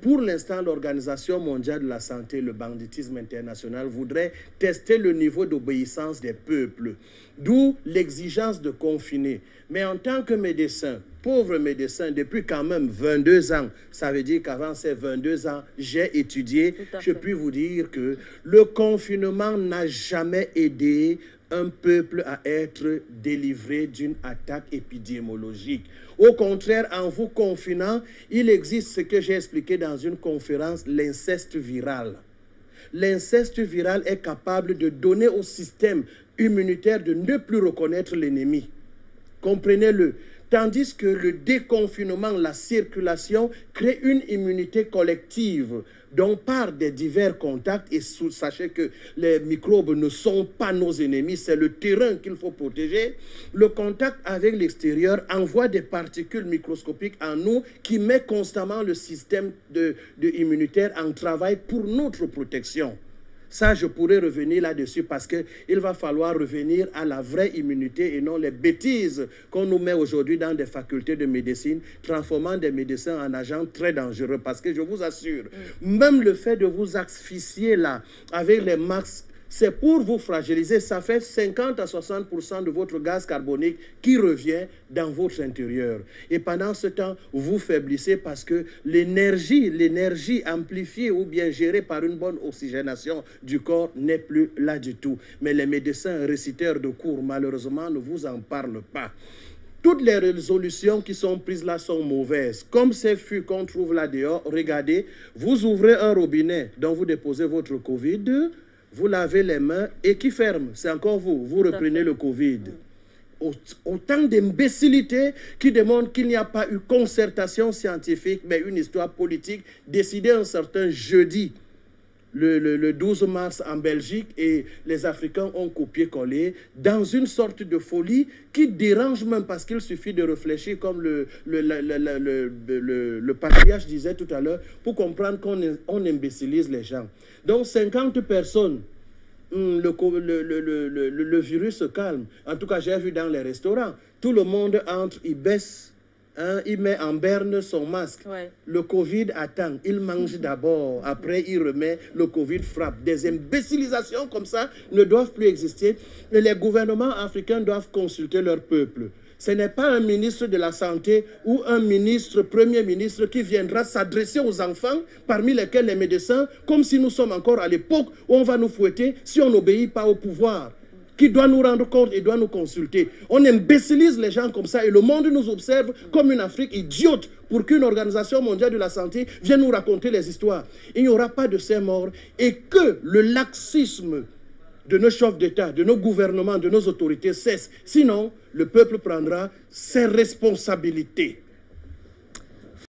Pour l'instant, l'Organisation mondiale de la santé, le banditisme international, voudrait tester le niveau d'obéissance des peuples, d'où l'exigence de confiner. Mais en tant que médecin, pauvre médecin, depuis quand même 22 ans, ça veut dire qu'avant ces 22 ans, j'ai étudié, je puis vous dire que le confinement n'a jamais aidé un peuple à être délivré d'une attaque épidémiologique. Au contraire, en vous confinant, il existe ce que j'ai expliqué dans une conférence, l'inceste viral. L'inceste viral est capable de donner au système immunitaire de ne plus reconnaître l'ennemi. Comprenez-le. Tandis que le déconfinement, la circulation, crée une immunité collective dont par des divers contacts, et sachez que les microbes ne sont pas nos ennemis, c'est le terrain qu'il faut protéger. Le contact avec l'extérieur envoie des particules microscopiques en nous qui met constamment le système immunitaire en travail pour notre protection. Ça, je pourrais revenir là-dessus parce qu'il va falloir revenir à la vraie immunité et non les bêtises qu'on nous met aujourd'hui dans des facultés de médecine, transformant des médecins en agents très dangereux. Parce que je vous assure, même le fait de vous asphyxier là, avec les masques, c'est pour vous fragiliser. Ça fait 50 à 60% de votre gaz carbonique qui revient dans votre intérieur. Et pendant ce temps, vous faiblissez parce que l'énergie amplifiée ou bien gérée par une bonne oxygénation du corps n'est plus là du tout. Mais les médecins réciteurs de cours, malheureusement, ne vous en parlent pas. Toutes les résolutions qui sont prises là sont mauvaises. Comme ces fûts qu'on trouve là dehors, regardez, vous ouvrez un robinet dont vous déposez votre Covid, vous lavez les mains et qui ferme? C'est encore vous. Vous reprenez le Covid. Autant d'imbécilité qui démontrent qu'il n'y a pas eu concertation scientifique, mais une histoire politique décidée un certain jeudi, le 12 mars en Belgique, et les Africains ont copié-collé dans une sorte de folie qui dérange même parce qu'il suffit de réfléchir comme le patriarche disait tout à l'heure pour comprendre qu'on imbécilise les gens. Donc 50 personnes, le virus se calme. En tout cas, j'ai vu dans les restaurants, tout le monde entre, il baisse, il met en berne son masque. Le Covid attend, il mange d'abord, après il remet, le Covid frappe. Des imbécilisations comme ça ne doivent plus exister. Et les gouvernements africains doivent consulter leur peuple. Ce n'est pas un ministre de la Santé ou un ministre, premier ministre, qui viendra s'adresser aux enfants, parmi lesquels les médecins, comme si nous sommes encore à l'époque où on va nous fouetter si on n'obéit pas au pouvoir, qui doit nous rendre compte et doit nous consulter. On imbécilise les gens comme ça et le monde nous observe comme une Afrique idiote pour qu'une organisation mondiale de la santé vienne nous raconter les histoires. Il n'y aura pas de ces morts et que le laxisme de nos chefs d'État, de nos gouvernements, de nos autorités cesse. Sinon, le peuple prendra ses responsabilités.